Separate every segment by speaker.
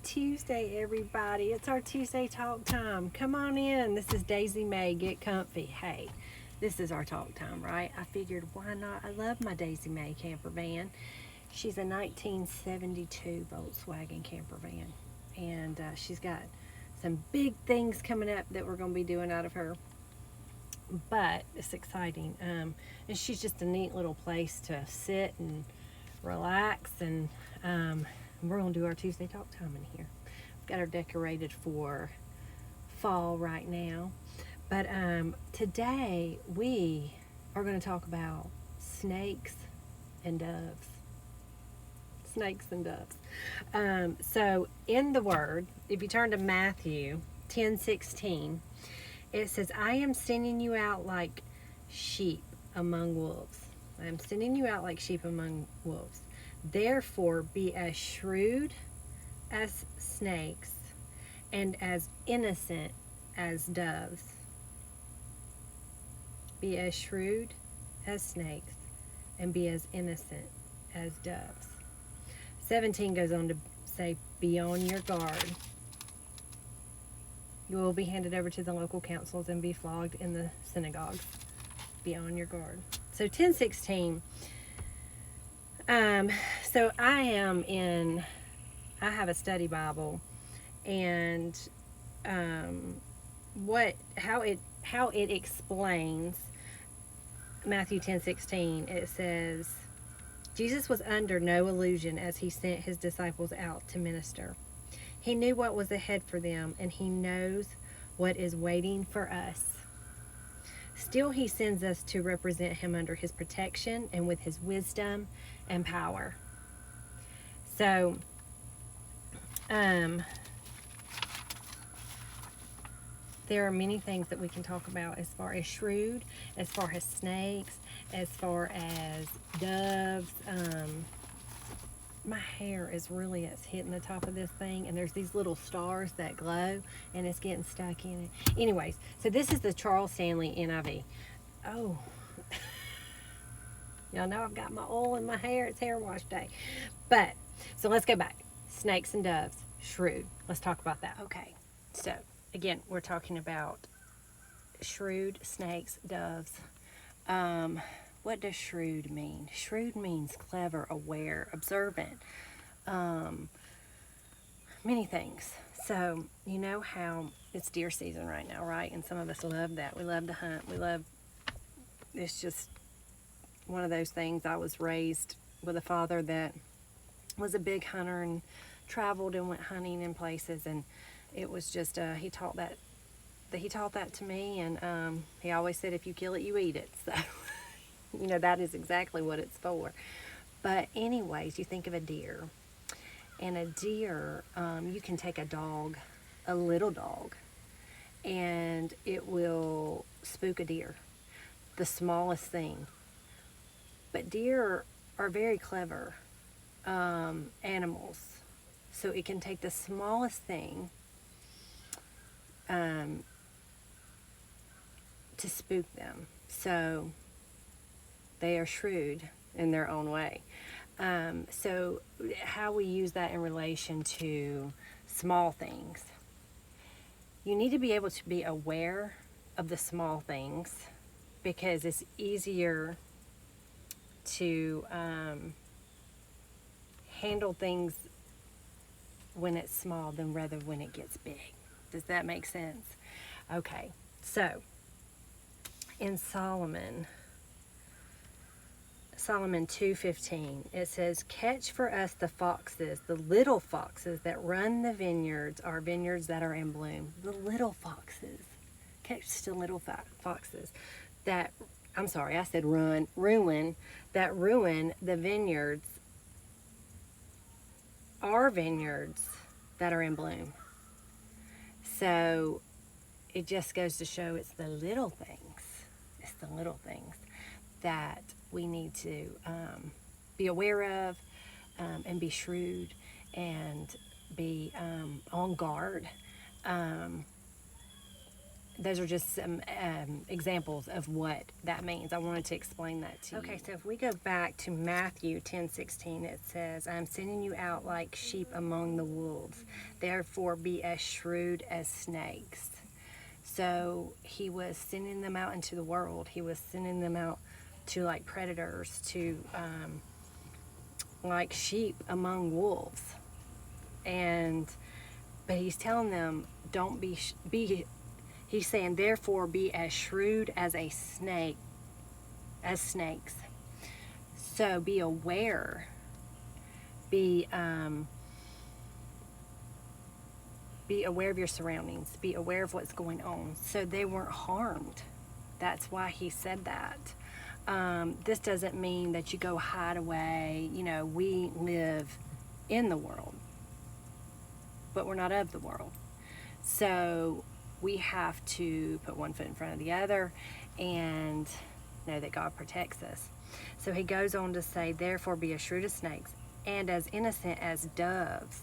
Speaker 1: Tuesday, everybody. It's our Tuesday talk time. Come on in. This is Daisy May. Get comfy. Hey, this is our talk time, right? I figured, why not? I love my Daisy May camper van. She's a 1972 Volkswagen camper van. And she's got some big things coming up that we're going to be doing out of her. But it's exciting. And she's just a neat little place to sit and relax, and we're going to do our Tuesday talk time in here. We've got her decorated for fall right now. But today we are going to talk about snakes and doves. Snakes and doves. So in the Word, if you turn to Matthew 10:16, it says, I am sending you out like sheep among wolves. I am sending you out like sheep among wolves. Therefore, be as shrewd as snakes and as innocent as doves. Be as shrewd as snakes and be as innocent as doves. 17 goes on to say, be on your guard. You will be handed over to the local councils and be flogged in the synagogues. Be on your guard. So 10:16. So I have a study Bible, and how it explains Matthew 10:16. It says, Jesus was under no illusion as he sent his disciples out to minister. He knew what was ahead for them, and he knows what is waiting for us. Still, he sends us to represent him under his protection and with his wisdom and power. So, there are many things that we can talk about as far as shrewd, as far as snakes, as far as doves. My hair is really, it's hitting the top of this thing, and there's these little stars that glow, and it's getting stuck in it. Anyways, so this is the Charles Stanley NIV. Oh, y'all know I've got my oil in my hair. It's hair wash day. But, so let's go back. Snakes and doves, shrewd. Let's talk about that. Okay, so again, we're talking about shrewd, snakes, doves. What does shrewd mean? Shrewd means clever, aware, observant, many things. So, you know how it's deer season right now, right? And some of us love that. We love to hunt. It's just one of those things. I was raised with a father that was a big hunter and traveled and went hunting in places, and it was just, he taught that to me, and he always said, if you kill it, you eat it. So, you know, that is exactly what it's for. But anyways, you think of a deer. And a deer, you can take a little dog, and it will spook a deer. The smallest thing. But deer are very clever animals. So it can take the smallest thing to spook them. So they are shrewd in their own way. So how we use that in relation to small things. You need to be able to be aware of the small things, because it's easier to handle things when it's small than rather when it gets big. Does that make sense? Okay, so in Solomon 2:15, it says, catch for us the foxes, the little foxes that run the vineyards, our vineyards that are in bloom. The little foxes. Catch the little foxes that, I'm sorry, I said ruin the vineyards, our vineyards that are in bloom. So it just goes to show it's the little things. It's the little things that we need to be aware of, and be shrewd and be on guard. those are just some examples of what that means. I wanted to explain that to you. Okay, so if we go back to Matthew 10:16, it says, I'm sending you out like sheep among the wolves. Therefore be as shrewd as snakes. So he was sending them out into the world. He was sending them out to like predators, to like sheep among wolves. But he's telling them, don't be he's saying, therefore be as shrewd as a snake, as snakes. So be aware, be aware of your surroundings, be aware of what's going on. So they weren't harmed. That's why he said that. This doesn't mean that you go hide away. You know, we live in the world, but we're not of the world. So we have to put one foot in front of the other and know that God protects us. So he goes on to say, therefore be as shrewd as snakes and as innocent as doves.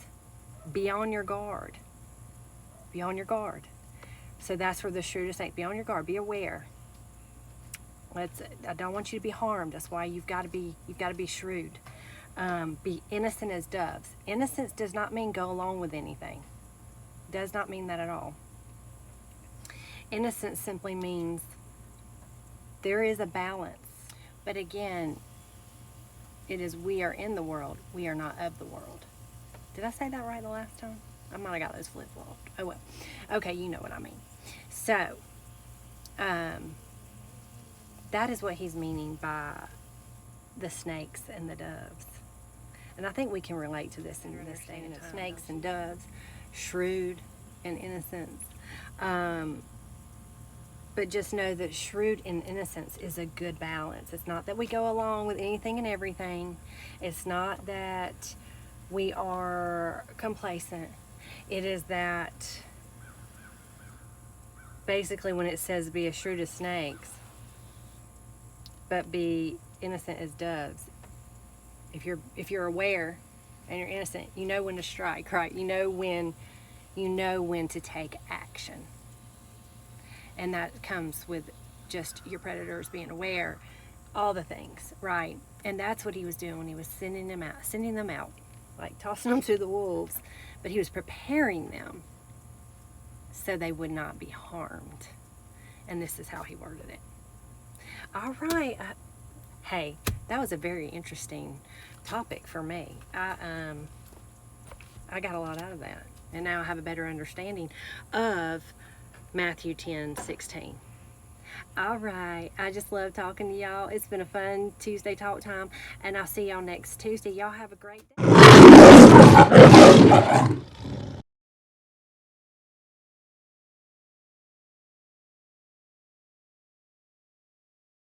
Speaker 1: Be on your guard. Be on your guard. So that's where the shrewd snake, be on your guard, be aware. I don't want you to be harmed. That's why you've got to be shrewd. Be innocent as doves. Innocence does not mean go along with anything. It does not mean that at all. Innocence simply means there is a balance. But again, it is we are in the world. We are not of the world. Did I say that right the last time? I might have got those flip-flopped. Oh well. Okay, you know what I mean. So, that is what he's meaning by the snakes and the doves. And I think we can relate to this in this day and time. Snakes and doves, shrewd and innocence. But just know that shrewd and innocence is a good balance. It's not that we go along with anything and everything. It's not that we are complacent. It is that basically when it says be as shrewd as snakes, but be innocent as doves. If you're aware and you're innocent, you know when to strike, right? You know when to take action. And that comes with just your predators being aware, all the things, right? And that's what he was doing when he was sending them out, like tossing them to the wolves. But he was preparing them so they would not be harmed. And this is how he worded it. All right. Hey, that was a very interesting topic for me. I got a lot out of that. And now I have a better understanding of Matthew 10:16. All right. I just love talking to y'all. It's been a fun Tuesday talk time. And I'll see y'all next Tuesday. Y'all have a great day.